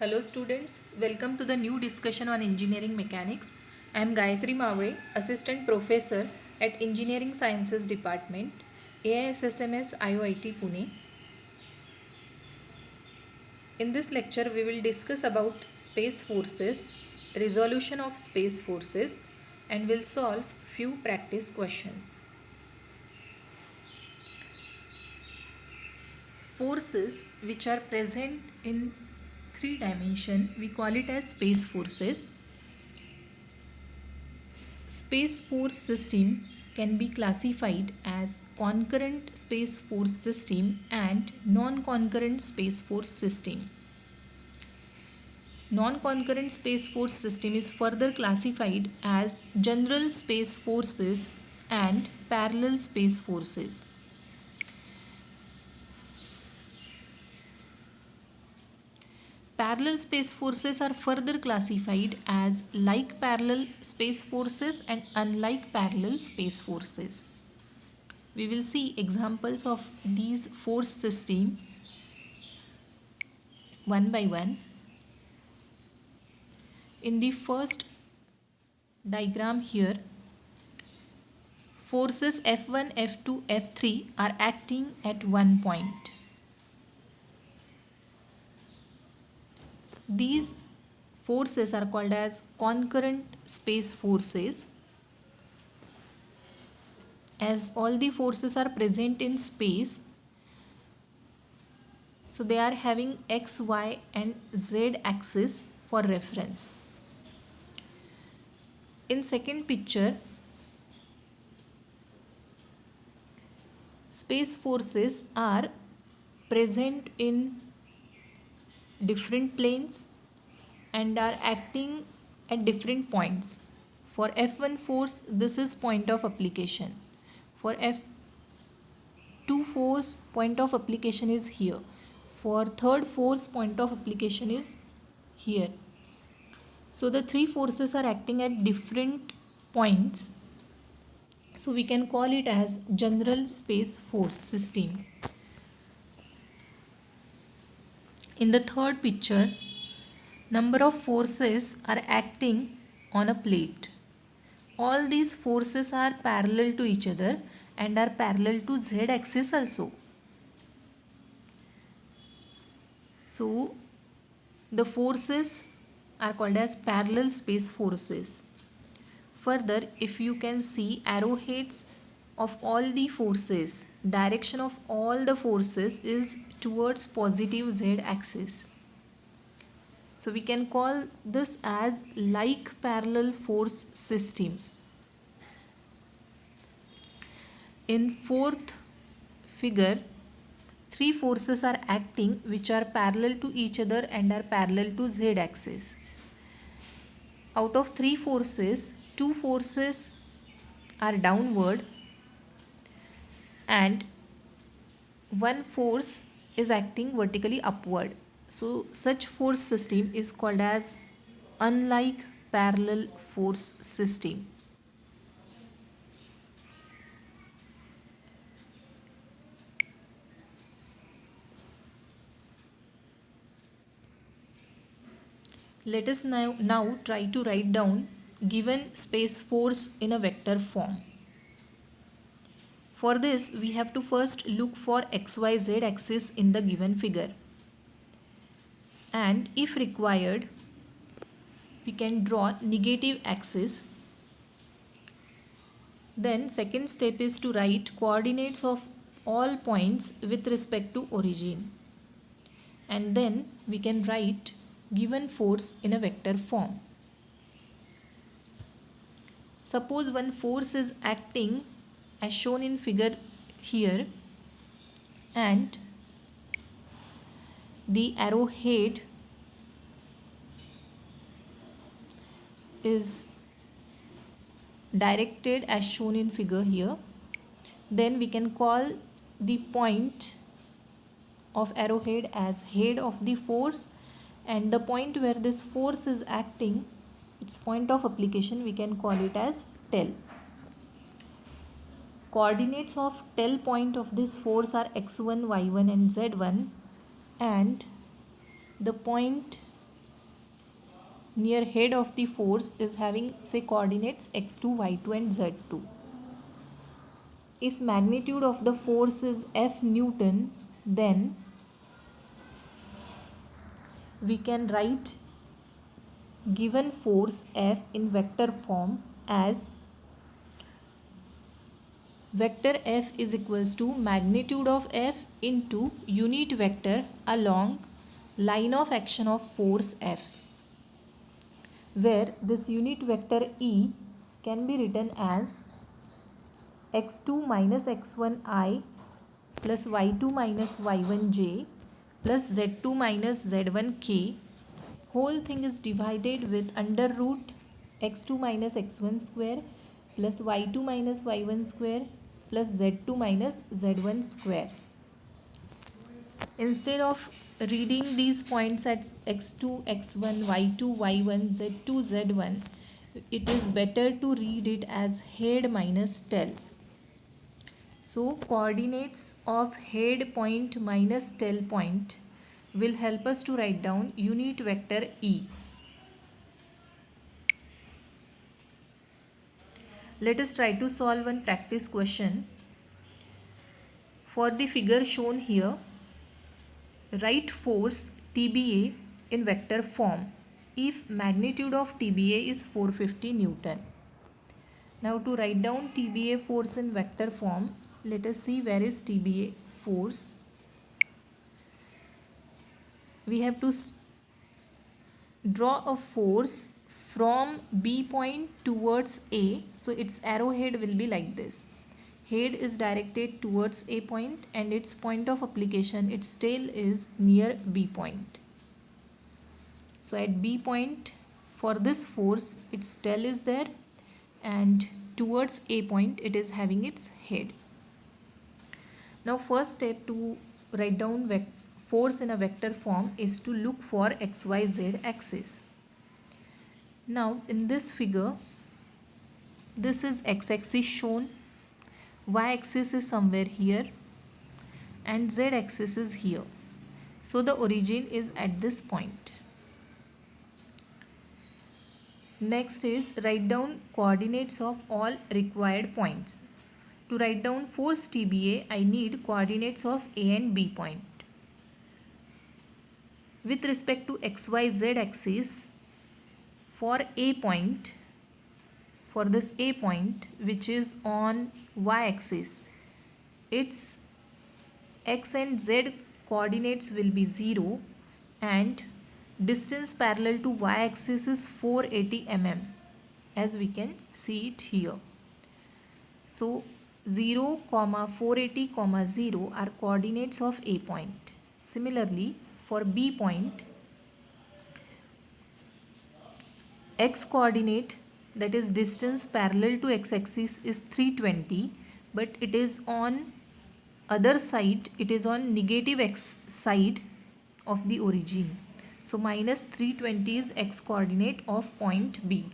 Hello students, welcome to the new discussion on engineering mechanics. I am Gayatri Mavre, Assistant Professor at Engineering Sciences Department, AISSMS IOIT Pune. In this lecture, we will discuss about space forces, resolution of space forces, and will solve few practice questions. Forces which are present in three dimension, we call it as space forces. Space force system can be classified as concurrent space force system and non-concurrent space force system. Non-concurrent space force system is further classified as general space forces and parallel space forces. Parallel space forces are further classified as like parallel space forces and unlike parallel space forces. We will see examples of these force system one by one. In the first diagram here, forces F1, F2, F3 are acting at one point. These forces are called as concurrent space forces, as all the forces are present in space, so they are having x, y and z axis for reference. In second picture, space forces are present in different planes and are acting at different points. For F1 force, this is point of application. For F2 force, point of application is here. For third force, point of application is here. So the three forces are acting at different points. So we can call it as general space force system. In the third picture, number of forces are acting on a plate. All these forces are parallel to each other and are parallel to z axis also. So the forces are called as parallel space forces. Further, if you can see arrowheads of all the forces, direction of all the forces is towards positive z axis. So we can call this as like parallel force system. In fourth figure, three forces are acting which are parallel to each other and are parallel to z axis. Out of three forces, two forces are downward and one force is acting vertically upward. So such force system is called as unlike parallel force system. Let us now try to write down given space force in a vector form. For this, we have to first look for xyz axis in the given figure. And if required, we can draw negative axis. Then second step is to write coordinates of all points with respect to origin. And then we can write given force in a vector form. Suppose one force is acting as shown in figure here and the arrowhead is directed as shown in figure here. Then we can call the point of arrowhead as head of the force, and the point where this force is acting, its point of application, we can call it as tail. Coordinates of tail point of this force are x1, y1 and z1, and the point near head of the force is having, say, coordinates x2, y2 and z2. If magnitude of the force is F Newton, then we can write given force F in vector form as vector F is equals to magnitude of F into unit vector along line of action of force F, where this unit vector E can be written as x2 minus x1I plus y2 minus y1j plus z2 minus z1k. Whole thing is divided with under root x2 minus x1 square plus y2 minus y1 square plus z2 minus z1 square. Instead of reading these points as x2, x1, y2, y1, z2, z1, it is better to read it as head minus tail. So coordinates of head point minus tail point will help us to write down unit vector E. Let us try to solve one practice question. For the figure shown here, write force TBA in vector form if magnitude of TBA is 450 Newton. Now to write down TBA force in vector form, let us see where is TBA force. We have to draw a force from B point towards A. So its arrowhead will be like this. Head is directed towards A point and its point of application, its tail is near B point. So at B point, for this force, its tail is there and towards A point it is having its head. Now first step to write down force in a vector form is to look for XYZ axis. Now in this figure, this is x-axis shown, y-axis is somewhere here and z-axis is here. So the origin is at this point. Next is write down coordinates of all required points. To write down force TBA, I need coordinates of A and B point. With respect to XYZ axis, for A point, for this A point which is on y-axis, its x and z coordinates will be 0 and distance parallel to y-axis is 480 mm, as we can see it here. So 0, 480, 0 are coordinates of A point. Similarly, for B point, x coordinate, that is distance parallel to x-axis, is 320, but it is on other side, it is on negative x side of the origin. So minus 320 is x coordinate of point B.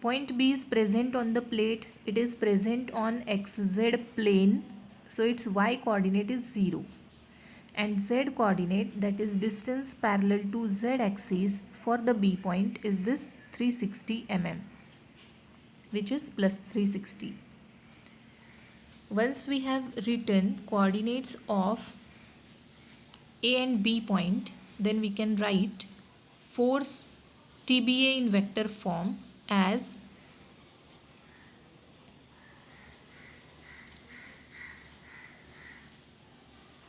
Point B is present on the plate, it is present on xz plane, so its y coordinate is 0. And z coordinate, that is distance parallel to z axis for the B point, is this 360 mm, which is plus 360. Once we have written coordinates of A and B point, then we can write force TBA in vector form as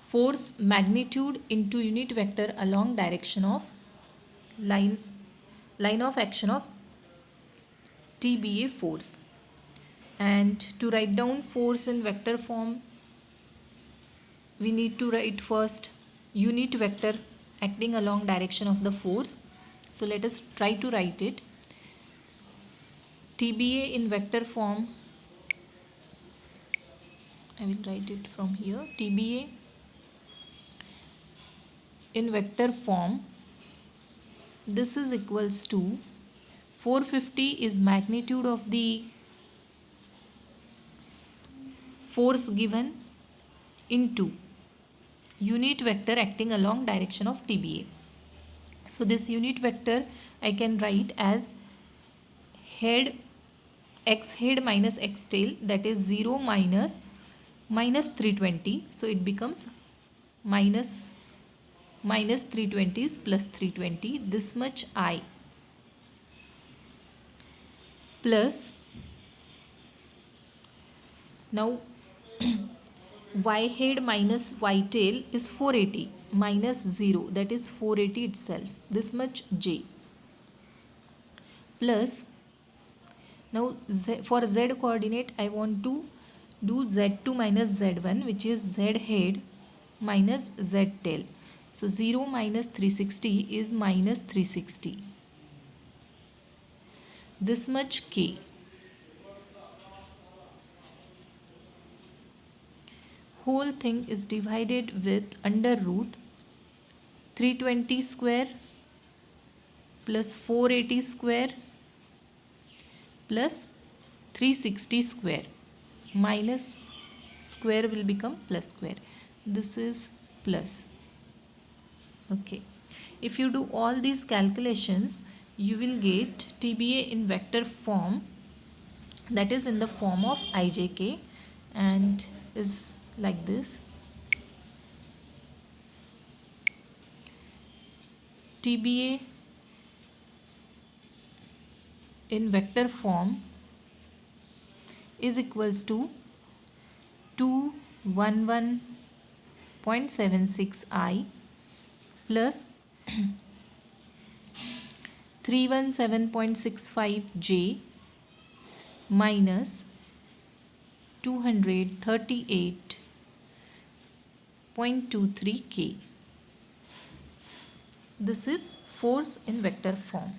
force magnitude into unit vector along direction of line of action of TBA force. And to write down force in vector form, we need to write first unit vector acting along direction of the force. So let us try to write it. TBA in vector form, I will write it from here. TBA in vector form, this is equals to 450 is magnitude of the force given into unit vector acting along direction of TBA. So this unit vector I can write as head, x head minus x tail, that is 0 minus 320. So it becomes minus 320 is plus 320, this much I, plus now y head minus y tail is 480 minus 0, that is 480 itself, this much j, plus now for z coordinate I want to do z2 minus z1, which is z head minus z tail. So 0 minus 360 is minus 360, this much k. Whole thing is divided with under root 320 square plus 480 square plus 360 square, minus square will become plus square, this is plus. Okay, if you do all these calculations you will get TBA in vector form, that is in the form of ijk, and is like this. TBA in vector form is equals to 211.76 I plus 317.65 J minus 238.23 K. This is force in vector form.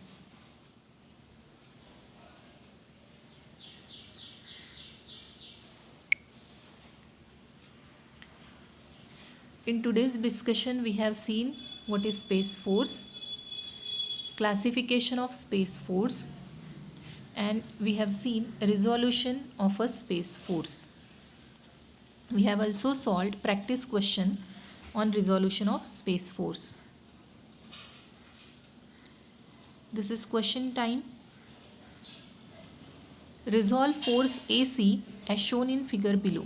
In today's discussion we have seen what is space force, classification of space force, and we have seen resolution of a space force. We have also solved practice question on resolution of space force. This is question time. Resolve force AC as shown in figure below.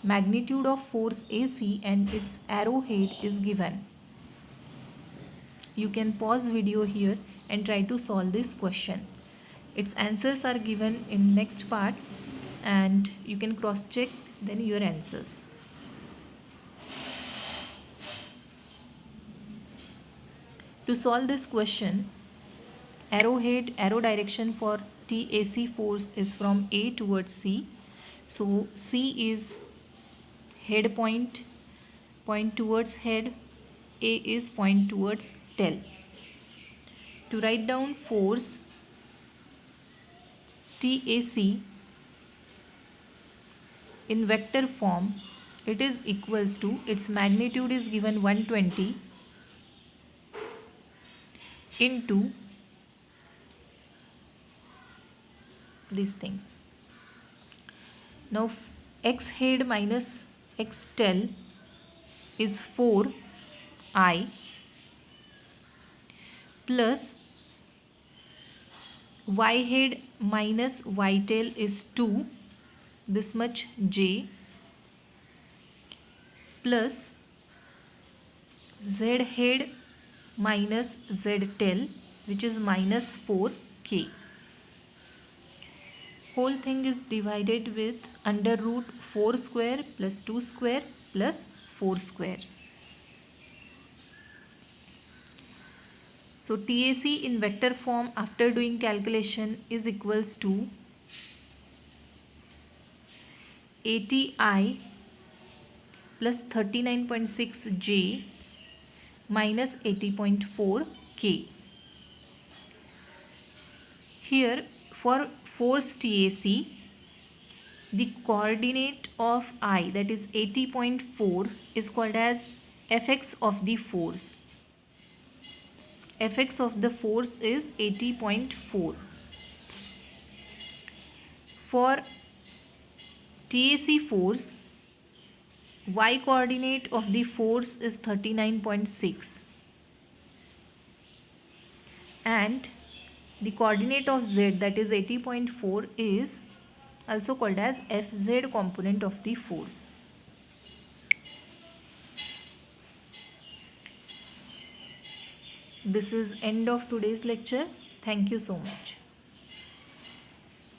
Magnitude of force AC and its arrowhead is given. You can pause video here and try to solve this question. Its answers are given in next part and you can cross check then your answers. To solve this question, arrow direction for TAC force is from A towards C. So C is head point towards head, A is point towards tail. To write down force TAC in vector form, it is equals to, its magnitude is given 120 into these things. Now x head minus x tail is 4I plus y head minus y tail is 2, this much j, plus z head minus z tail, which is minus 4k. Whole thing is divided with under root 4 square plus 2 square plus 4 square. So TAC in vector form after doing calculation is equals to 80I plus 39.6 J minus 80.4 K. Here for force TAC, the coordinate of I, that is 80.4, is called as Fx of the force. Fx of the force is 80.4. For TAC force, y coordinate of the force is 39.6. and the coordinate of z, that is 80.4, is also called as Fz component of the force. This is end of today's lecture. Thank you so much.